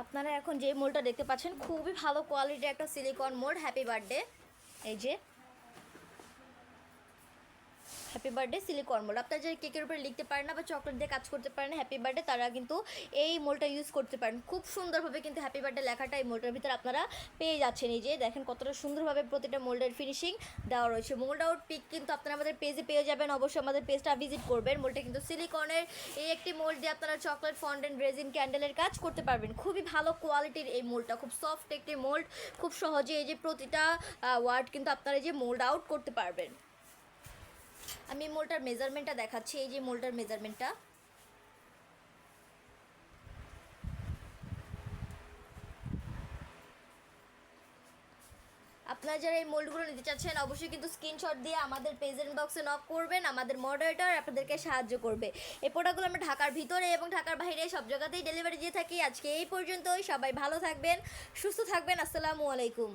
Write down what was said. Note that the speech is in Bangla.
আপনারা এখন যে মোল্ডটা দেখতে পাচ্ছেন খুবই ভালো কোয়ালিটির একটা সিলিকন মোল্ড। হ্যাপি বার্থডে, এই যে হ্যাপি বার্থডে সিলিকন মোল্ড। আপনারা যারা কেকের উপরে লিখতে পারেন না বা চকলেট দিয়ে কাজ করতে পারেন হ্যাপি বার্থডে, তারা কিন্তু এই মোল্ডটা ইউজ করতে পারেন। খুব সুন্দরভাবে কিন্তু হ্যাপি বার্থডে লেখাটা এই মোল্ডের ভিতরে আপনারা পেয়ে যাচ্ছেন। এই যে দেখেন কতটা সুন্দরভাবে প্রতিটা মোল্ডের ফিনিশিং দেওয়া রয়েছে। মোল্ড আউট পিক কিন্তু আপনারা আমাদের পেজে পেয়ে যাবেন, অবশ্যই আমাদের পেজটা ভিজিট করবেন। মোল্ডটা কিন্তু সিলিকনের, এই একটি মোল্ড দিয়ে আপনারা চকলেট ফন্ডেন্ট রেজিন ক্যান্ডেলের কাজ করতে পারবেন। খুবই ভালো কোয়ালিটির এই মোল্ডটা, খুব সফট একটি মোল্ড, খুব সহজে এই যে প্রতিটা ওয়ার্ড কিন্তু আপনারা এই যে মোল্ড আউট করতে পারবেন। আমি মোল্ডটার মেজারমেন্টটা দেখাচ্ছি, এই যে মোল্ডটার মেজারমেন্টটা। আপনারা যারা এই মোল্ডগুলো নিতে চাচ্ছেন অবশ্যই কিন্তু স্ক্রিনশট দিয়ে আমাদের পেজেন্ট বক্সে নক করবেন, আমাদের মডারেটর আপনাদেরকে সাহায্য করবে। এই প্রোডাক্টগুলো আমরা ঢাকার ভিতরে এবং ঢাকার বাইরে সব জায়গাতেই ডেলিভারি দিয়ে থাকি। আজকে এই পর্যন্তই, সবাই ভালো থাকবেন, সুস্থ থাকবেন। আসসালামু আলাইকুম।